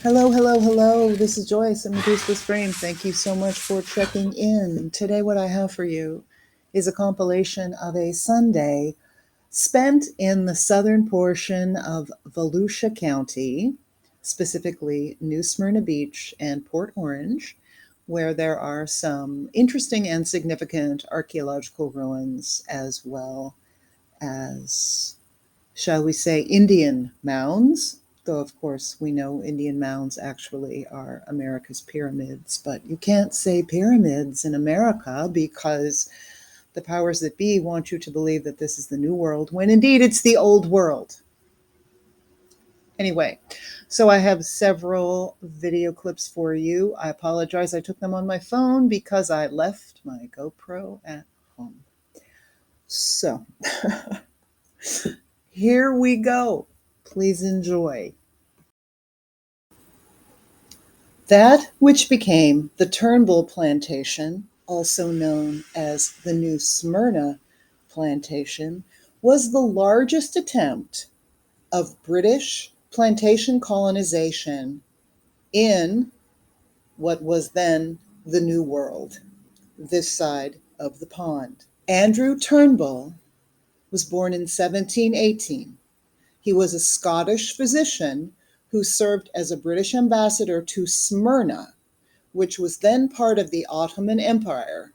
Hello, hello, hello. This is Joyce and Medusa's Frame. Thank you so much for checking in. Today, what I have for you is a compilation of a Sunday spent in the southern portion of Volusia County, specifically New Smyrna Beach and Port Orange, where there are some interesting and significant archaeological ruins, as well as, shall we say, Indian mounds. Though, of course, we know Indian mounds actually are America's pyramids, but you can't say pyramids in America because the powers that be want you to believe that this is the new world, when indeed it's the old world. Anyway, so I have several video clips for you. I apologize, I took them on my phone because I left my GoPro at home. So, here we go. Please enjoy. That which became the Turnbull Plantation, also known as the New Smyrna Plantation, was the largest attempt of British plantation colonization in what was then the New World, this side of the pond. Andrew Turnbull was born in 1718. He was a Scottish physician who served as a British ambassador to Smyrna, which was then part of the Ottoman Empire,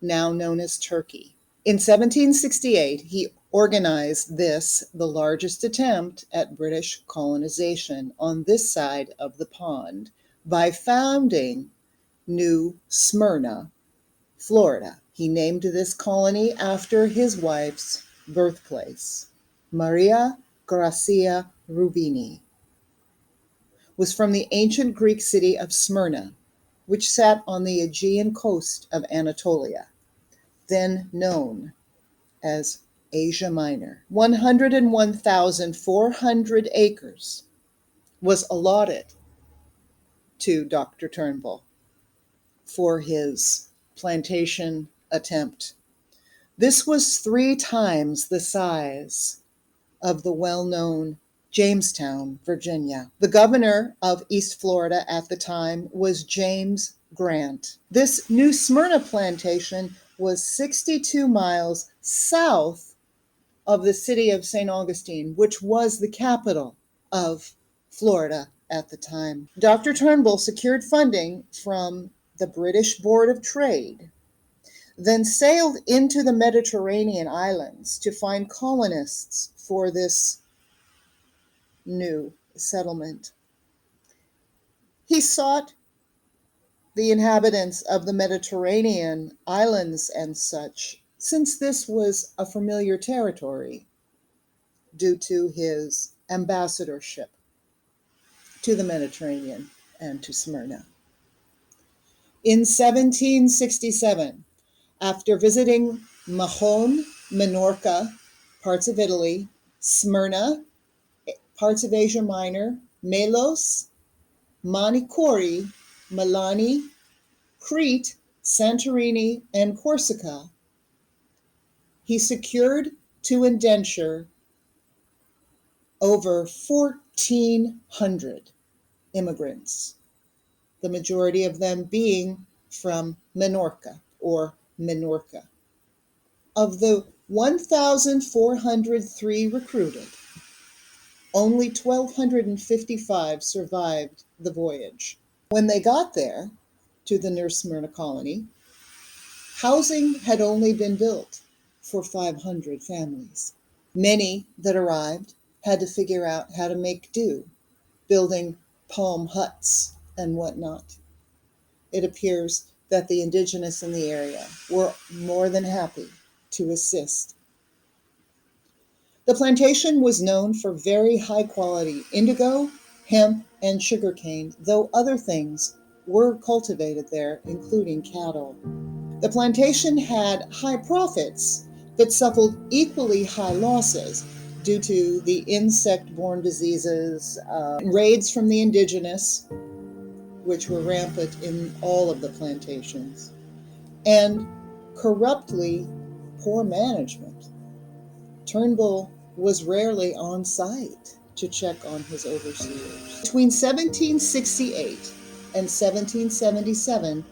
now known as Turkey. In 1768, he organized this, the largest attempt at British colonization on this side of the pond, by founding New Smyrna, Florida. He named this colony after his wife's birthplace. Maria Grazia Rubini was from the ancient Greek city of Smyrna, which sat on the Aegean coast of Anatolia, then known as Asia Minor. 101,400 acres was allotted to Dr. Turnbull for his plantation attempt. This was 3 times the size of the well-known Jamestown, Virginia. The governor of East Florida at the time was James Grant. This New Smyrna plantation was 62 miles south of the city of St. Augustine, which was the capital of Florida at the time. Dr. Turnbull secured funding from the British Board of Trade, then sailed into the Mediterranean islands to find colonists for this new settlement. He sought the inhabitants of the Mediterranean islands and such, since this was a familiar territory due to his ambassadorship to the Mediterranean and to Smyrna. In 1767, after visiting Mahon, Minorca, parts of Italy, Smyrna, parts of Asia Minor, Melos, Manicori, Milani, Crete, Santorini, and Corsica, he secured to indenture over 1,400 immigrants, the majority of them being from Minorca or Minorca. Of the 1,403 recruited, only 1,255 survived the voyage. When they got there, to the New Smyrna colony, housing had only been built for 500 families. Many that arrived had to figure out how to make do, building palm huts and whatnot. It appears that the indigenous in the area were more than happy to assist. The plantation was known for very high quality indigo, hemp, and sugarcane, though other things were cultivated there, including cattle. The plantation had high profits, but suffered equally high losses due to the insect-borne diseases, raids from the indigenous, which were rampant in all of the plantations, and corruptly poor management. Turnbull was rarely on site. to check on his overseers. Between 1768 and 1777,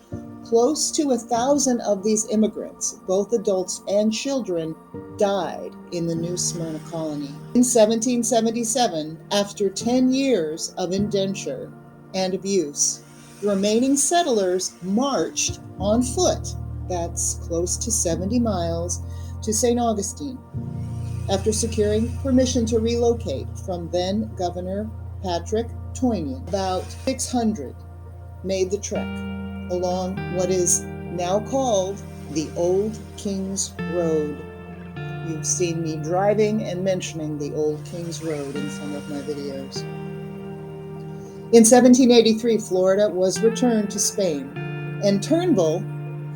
close to 1,000 of these immigrants, both adults and children, died in the New Smyrna colony. In 1777, after 10 years of indenture and abuse, the remaining settlers marched on foot, that's close to 70 miles, to St. Augustine, after securing permission to relocate from then Governor Patrick Toynian. About 600 made the trek along what is now called the Old King's Road. You've seen me driving and mentioning the Old King's Road in some of my videos. In 1783, Florida was returned to Spain, and Turnbull,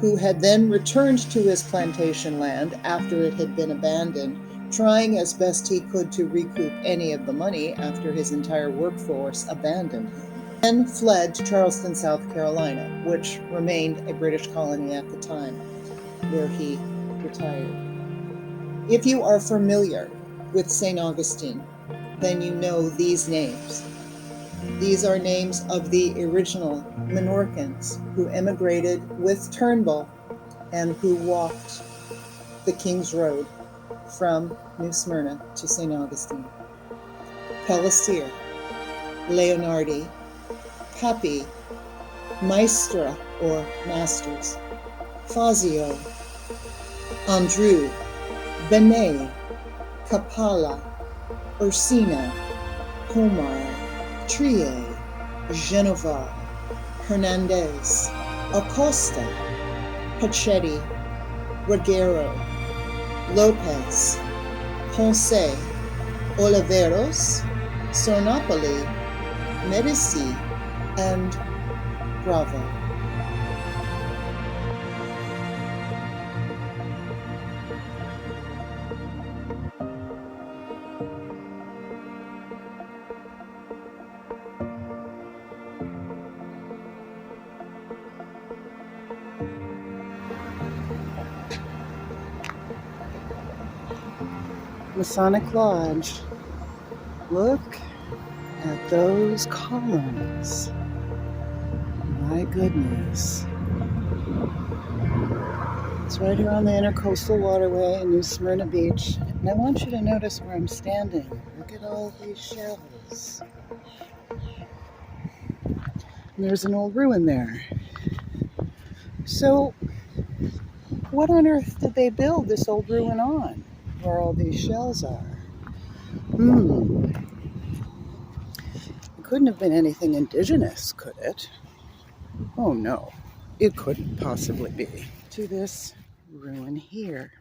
who had then returned to his plantation land after it had been abandoned, trying as best he could to recoup any of the money after his entire workforce abandoned him, then fled to Charleston, South Carolina, which remained a British colony at the time, where he retired. If you are familiar with St. Augustine, then you know these names. These are names of the original Menorcans who immigrated with Turnbull and who walked the King's Road from New Smyrna to St. Augustine. Pellisier, Leonardi, Papi, Maestra or Masters, Fazio, Andrew, Benet, Capala, Ursina, Pomar, Trier, Genova, Hernandez, Acosta, Pachetti, Reguero, Lopez, Ponce, Oliveros, Sornopoli, Medici, and Bravo. Masonic Lodge. Look at those columns. My goodness. It's right here on the Intercoastal Waterway in New Smyrna Beach. And I want you to notice where I'm standing. Look at all these shells. And there's an old ruin there. So, what on earth did they build this old ruin on, where all these shells are? It couldn't have been anything indigenous, could it? Oh no, it couldn't possibly be. To this ruin here.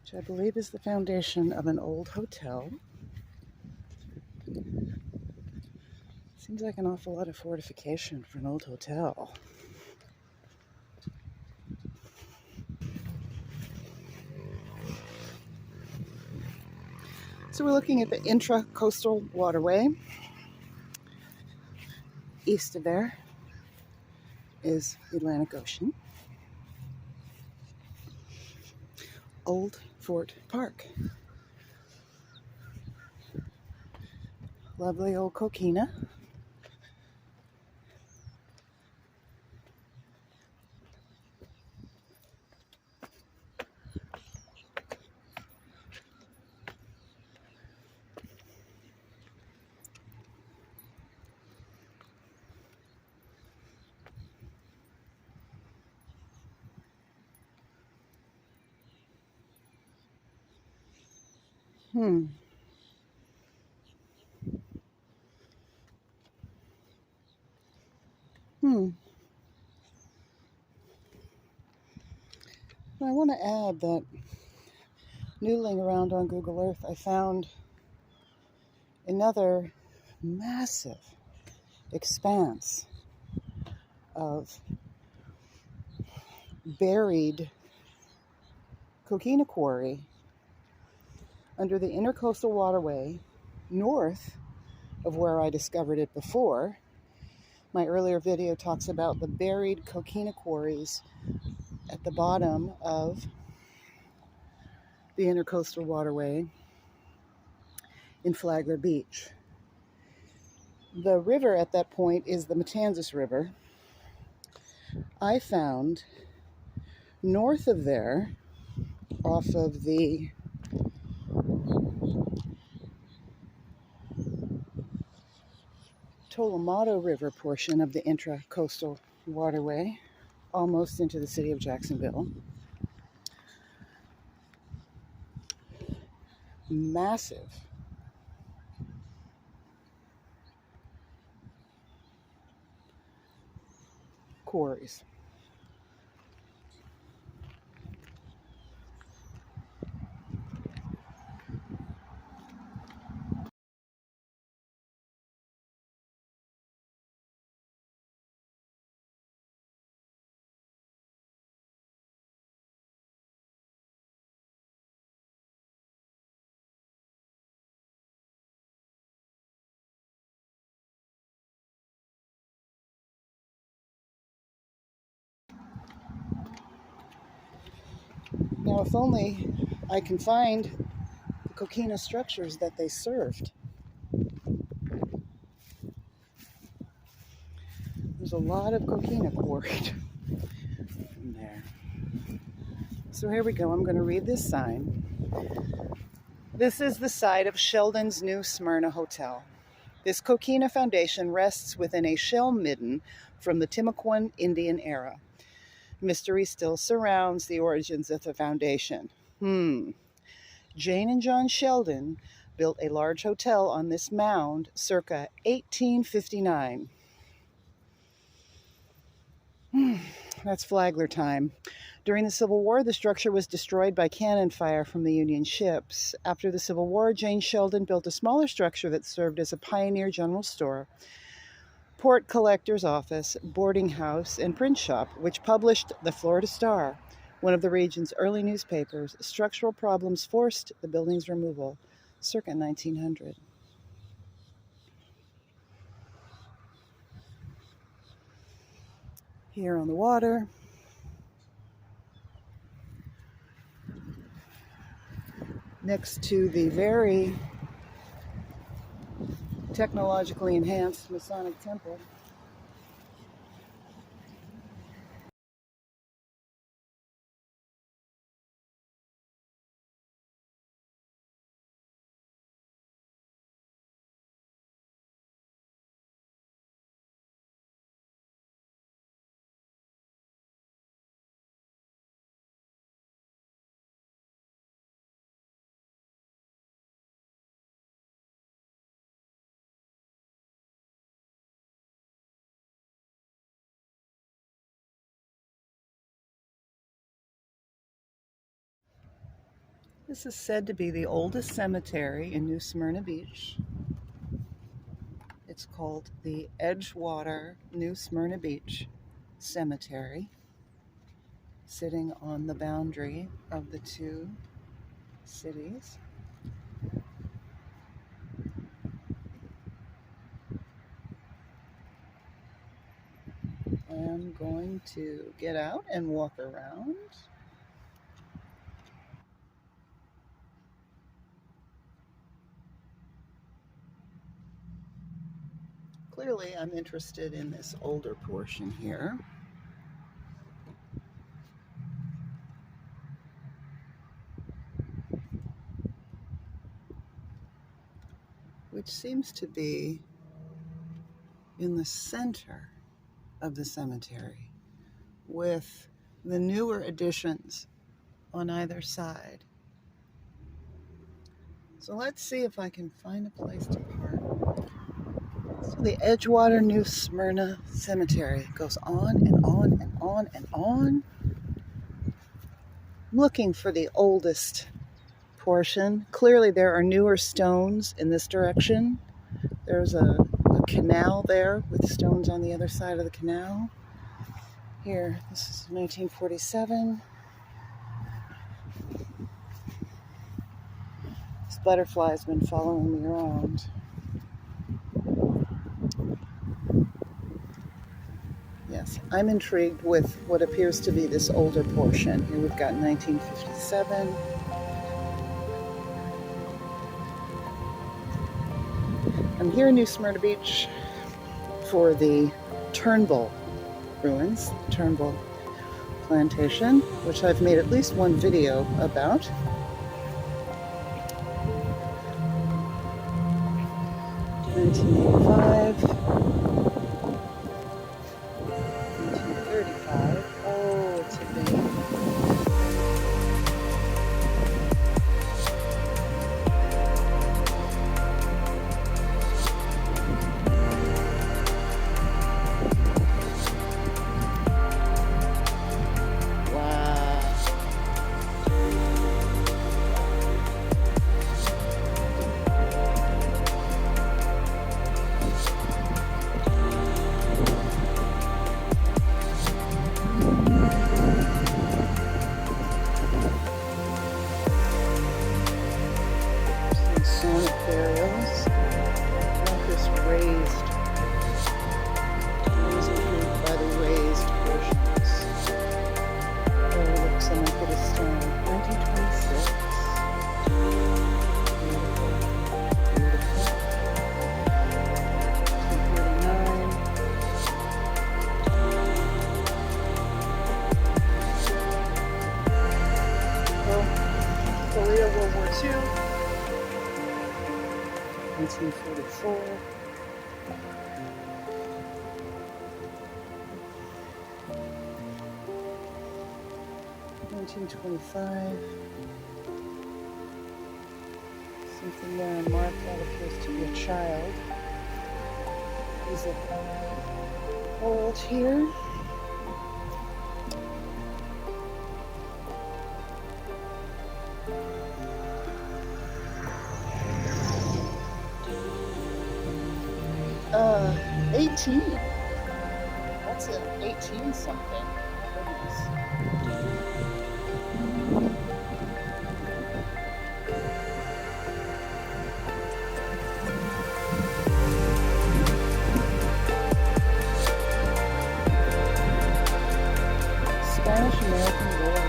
Which I believe is the foundation of an old hotel. Seems like an awful lot of fortification for an old hotel. So we're looking at the Intracoastal Waterway. East of there is the Atlantic Ocean. Old Fort Park. Lovely old coquina. I want to add that noodling around on Google Earth, I found another massive expanse of buried coquina quarry under the Intercoastal Waterway, north of where I discovered it before. My earlier video talks about the buried coquina quarries at the bottom of the Intercoastal Waterway in Flagler Beach. The river at that point is the Matanzas River. I found north of there, off of the Tolomato River portion of the Intracoastal Waterway, almost into the city of Jacksonville, massive quarries. Now, if only I can find the coquina structures that they served. There's a lot of coquina quarried in there. So here we go. I'm going to read this sign. This is the site of Sheldon's New Smyrna Hotel. This coquina foundation rests within a shell midden from the Timucuan Indian era. Mystery still surrounds the origins of the foundation. Jane and John Sheldon built a large hotel on this mound circa 1859. That's Flagler time. During the Civil War, the structure was destroyed by cannon fire from the Union ships. After the Civil War, Jane Sheldon built a smaller structure that served as a pioneer general store, port collector's office, boarding house, and print shop, which published the Florida Star, one of the region's early newspapers. Structural problems forced the building's removal, circa 1900. Here on the water, next to the very technologically enhanced Masonic Temple. This is said to be the oldest cemetery in New Smyrna Beach. It's called the Edgewater New Smyrna Beach Cemetery, sitting on the boundary of the two cities. I'm going to get out and walk around. Clearly, I'm interested in this older portion here. Which seems to be in the center of the cemetery, with the newer additions on either side. So let's see if I can find a place to park. So the Edgewater New Smyrna Cemetery goes on and on and on and on. I'm looking for the oldest portion. Clearly there are newer stones in this direction. There's a canal there with stones on the other side of the canal. Here, this is 1947. This butterfly's been following me around. Yes, I'm intrigued with what appears to be this older portion. Here we've got 1957. I'm here in New Smyrna Beach for the Turnbull ruins, Turnbull Plantation, which I've made at least one video about. 1985, 1935. Oh, it's a vein. Burials. This raised, improved by the raised portions. Oh, look, someone put a stone. 1926. Beautiful, beautiful. 1939. Oh, Korea, World War II. 1944. 1925. Something there marked that appears to be a child. Is it old here? Uh, 18. That's an 18 something. Goodness. Spanish-American War.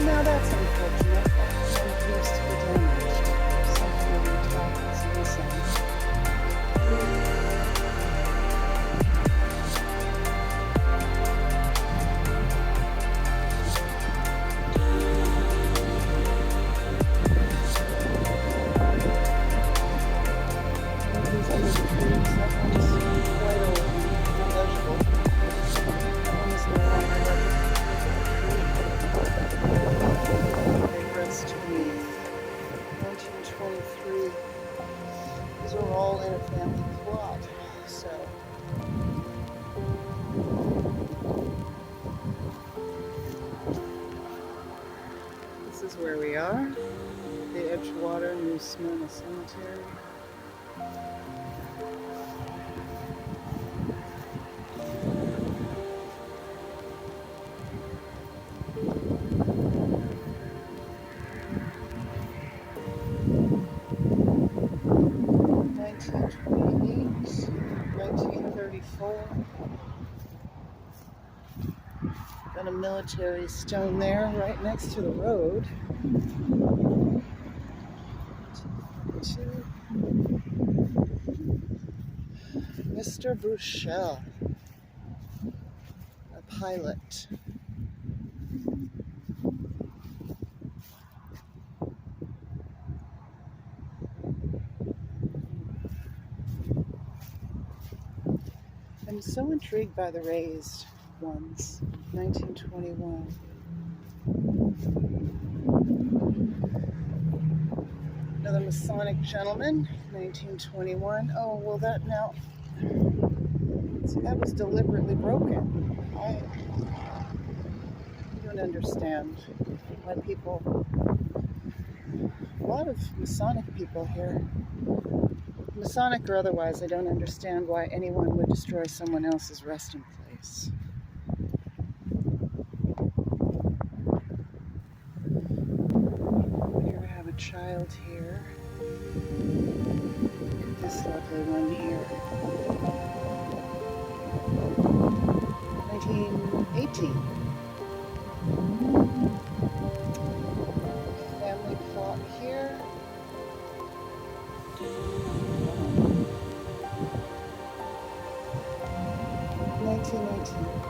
Now that's unfortunate. That appears to be damaged. Something on the top is missing. These under the trees, that one's quite old and illegible. That one is no longer to me. 1923. These are all in a family plot, so this is where we are. The Edgewater New Smyrna Cemetery. Got a military stone there right next to the road. Mr. Bouchel, a pilot. I'm so intrigued by the raised ones. 1921. Another Masonic gentleman, 1921. Oh, well, that now, see, that was deliberately broken. I don't understand why people, a lot of Masonic people here, Masonic or otherwise, I don't understand why anyone would destroy someone else's resting place. child here. This lovely one here. 1918. Family plot here. 1918.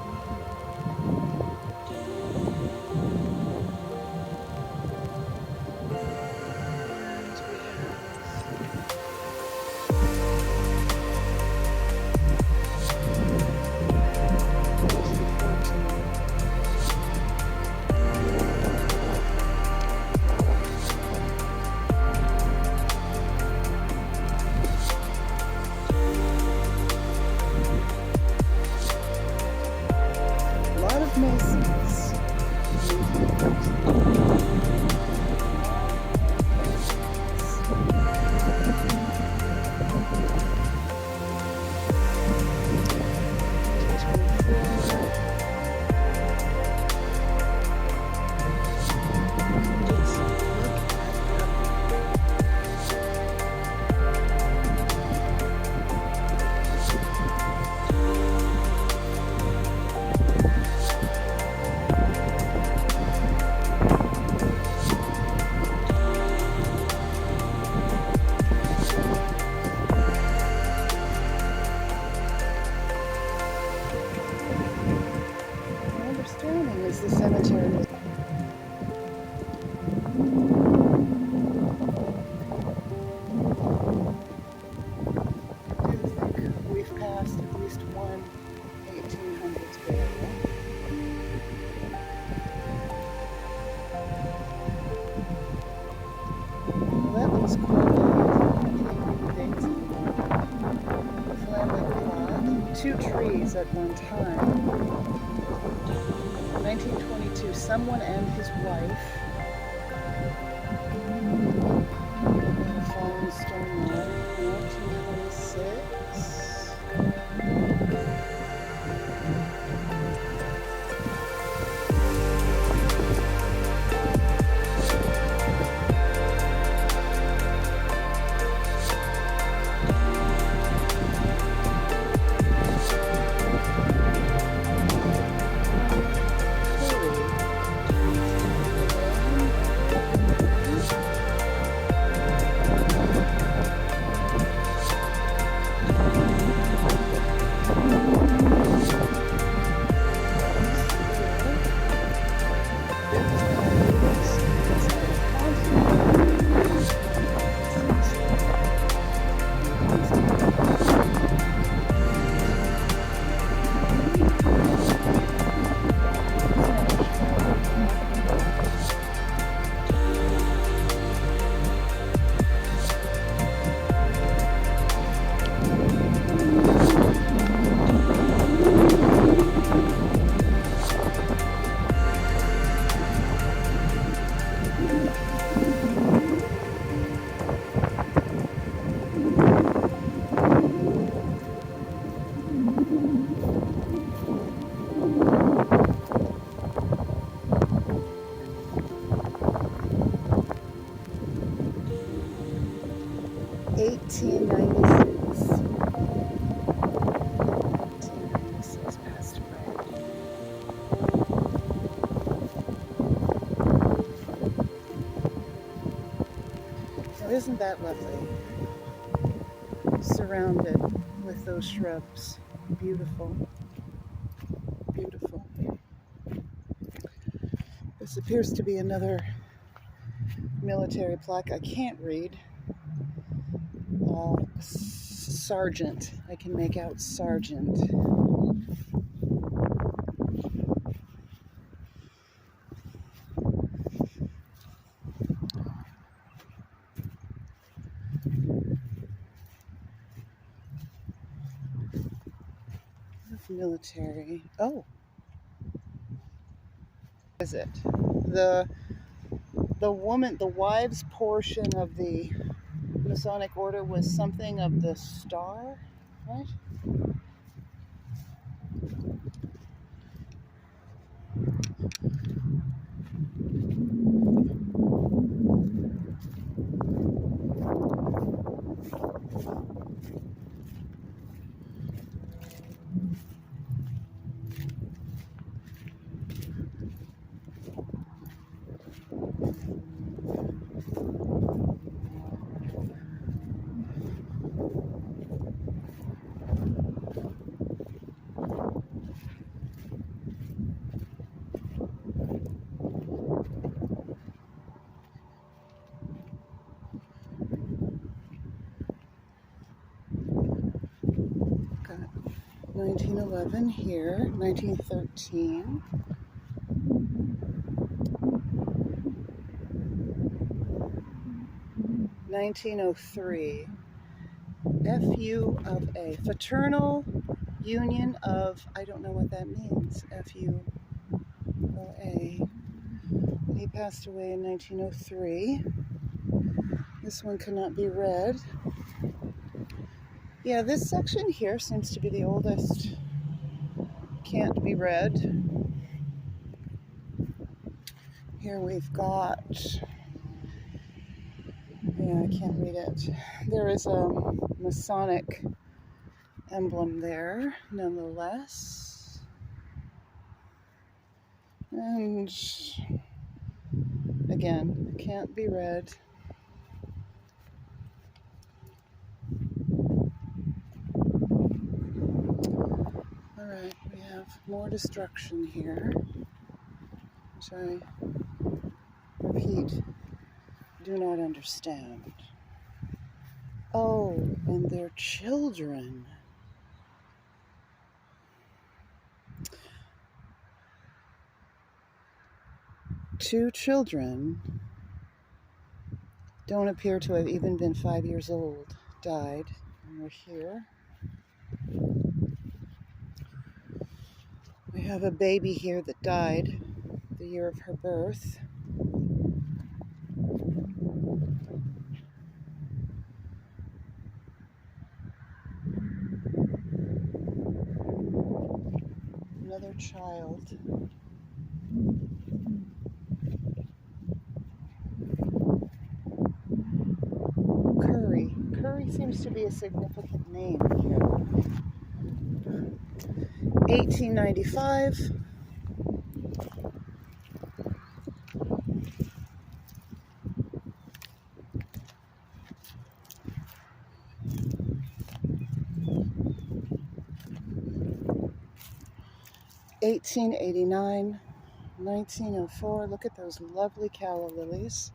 A lot of Masons. My understanding is the cemetery is I do think we've passed at least one 1800s burial. Well, that looks cool. Dates anymore. The family plot. 2 trees at one time. 1922, someone and his wife. A fallen stone wall. 1926. Passed away. Now, isn't that lovely? Surrounded with those shrubs. Beautiful. Beautiful. This appears to be another military plaque. I can't read. Sergeant. I can make out sergeant. Military. Oh. Is it? The woman, the wives portion of the Masonic order was something of the star, right? 1911 here, 1913. (1903) FU of A, Fraternal Union of, I don't know what that means, FUOA. He passed away in 1903. This one cannot be read. Yeah, this section here seems to be the oldest. Can't be read. Here we've got, yeah, I can't read it. There is a Masonic emblem there, nonetheless. And again, can't be read. Alright, we have more destruction here, which I repeat, do not understand. Oh, and their children. Two children don't appear to have even been 5 years old, died, and we're here. We have a baby here that died the year of her birth. Another child. Curry seems to be a significant name here. 1895. (1889), 1904. Look at those lovely calla lilies.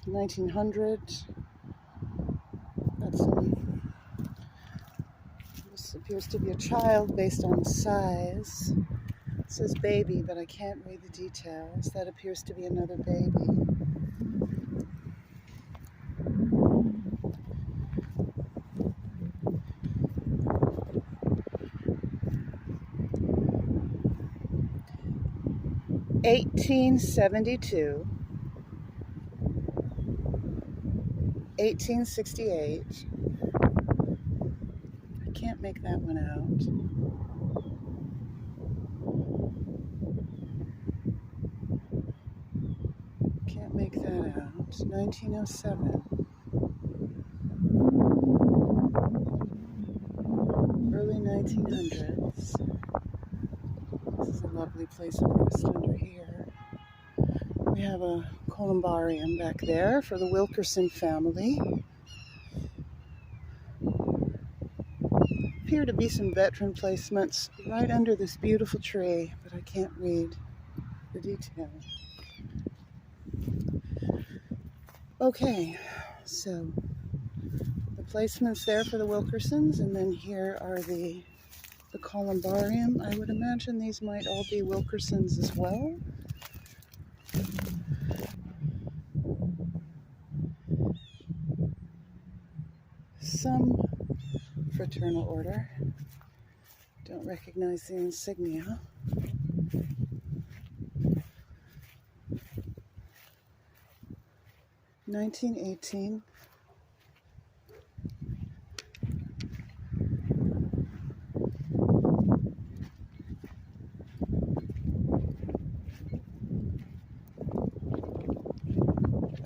1900. This appears to be a child based on size. It says baby, but I can't read the details. That appears to be another baby. (1872), 1868. I can't make that one out. Can't make that out. 1907. Early 1900s. This is a lovely place of rest under here. We have a columbarium back there for the Wilkerson family. Appear to be some veteran placements right under this beautiful tree, but I can't read the detail. Okay, so the placements there for the Wilkersons, and then here are the columbarium. I would imagine these might all be Wilkersons as well. Some fraternal order. Don't recognize the insignia. (1918).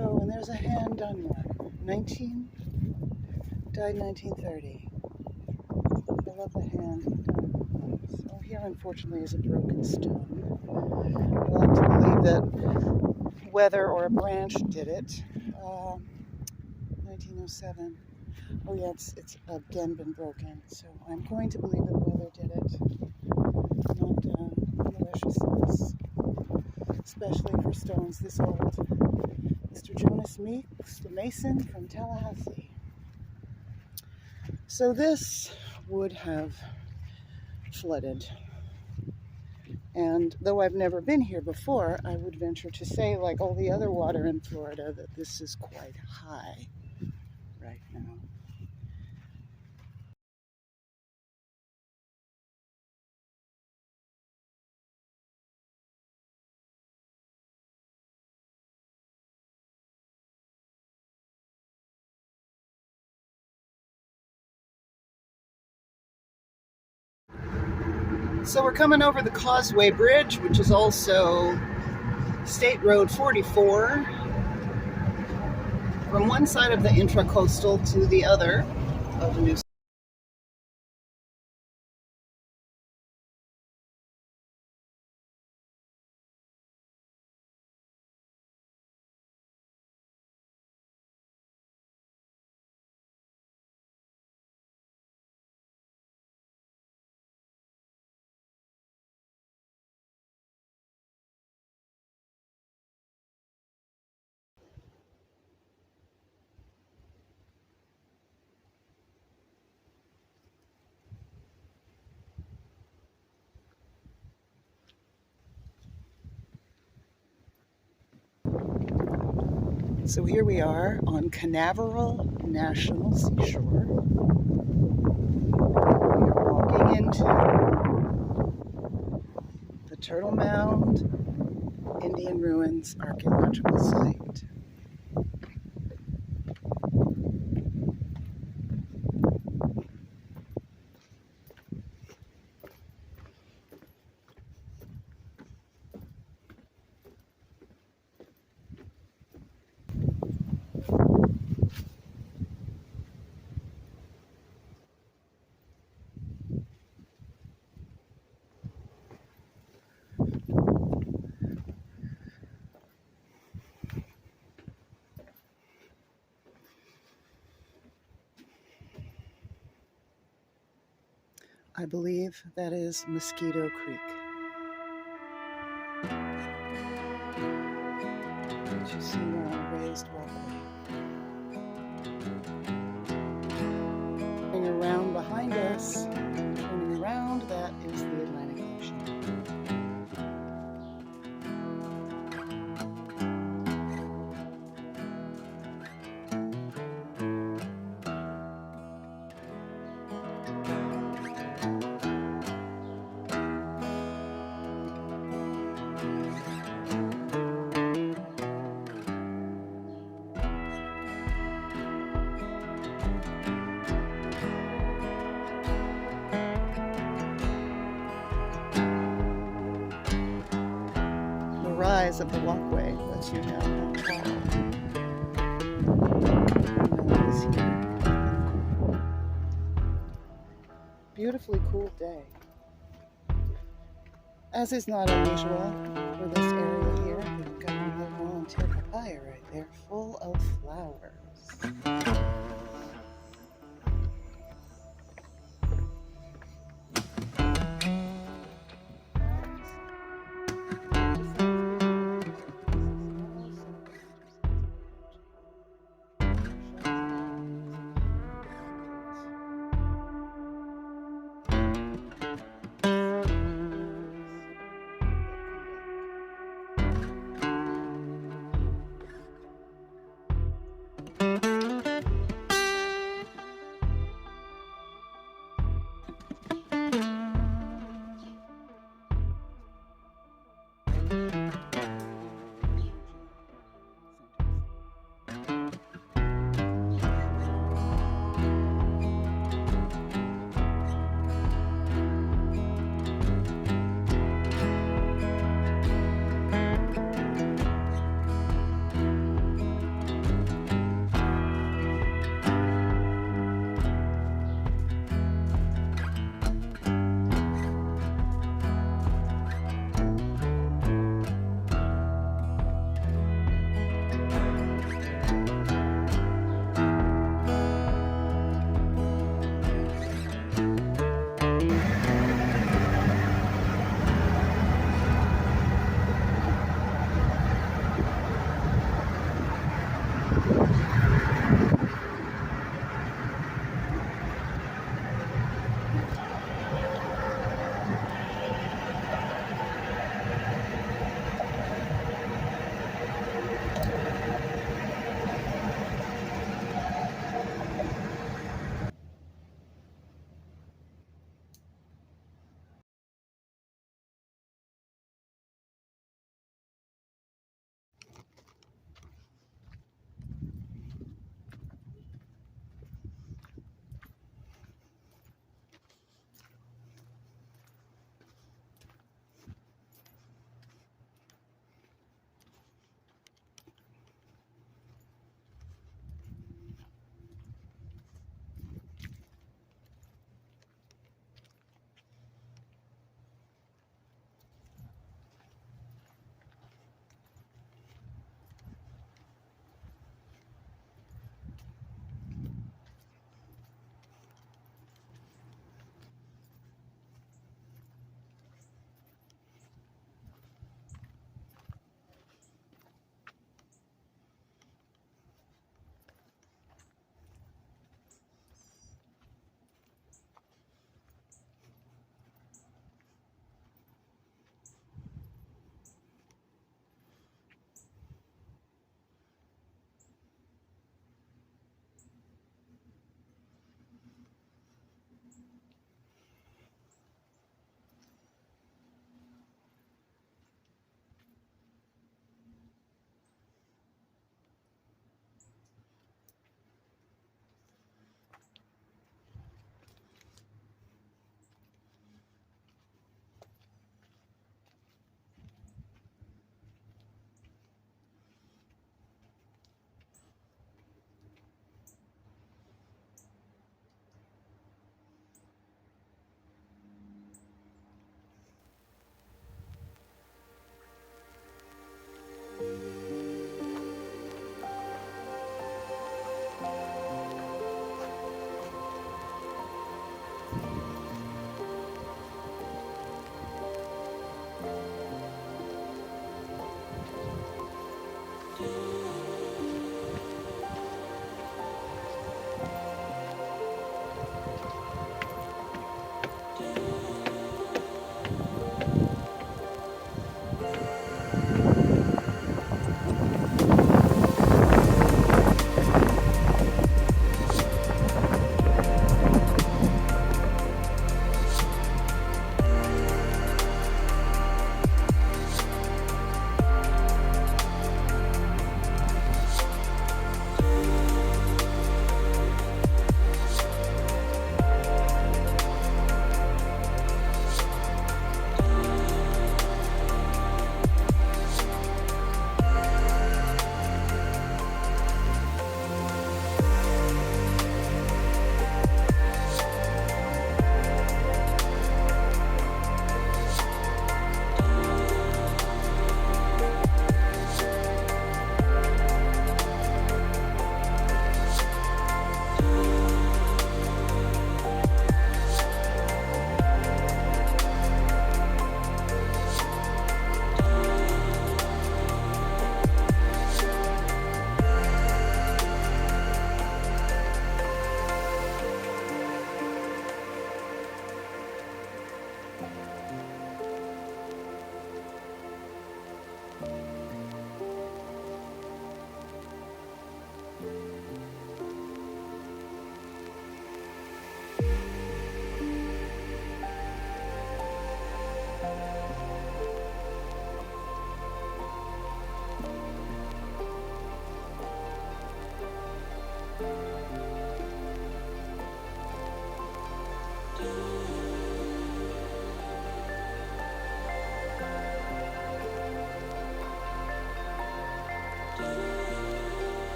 Oh, and there's a hand-done one. Died 1930. I love the hand. So here, unfortunately, is a broken stone. I like to believe that weather or a branch did it. 1907. Oh yeah, it's again been broken. So I'm going to believe that weather did it. Not maliciousness, especially for stones this old. Mr. Jonas Meeks, the Mason from Tallahassee. So this would have flooded. And though I've never been here before, I would venture to say, like all the other water in Florida, that this is quite high right now. So we're coming over the Causeway Bridge, which is also State Road 44, from one side of the intracoastal to the other of New. So here we are on Canaveral National Seashore. We are walking into the Turtle Mound Indian Ruins Archaeological Site. I believe that is Mosquito Creek. Which you see on a raised walkway. Turning around behind us, turning around, that is the Atlantic Ocean. Rise of the walkway lets you know how tall it is here. Beautifully cool day. As is not unusual for this area here, we've got a little volunteer papaya right there, full of flowers.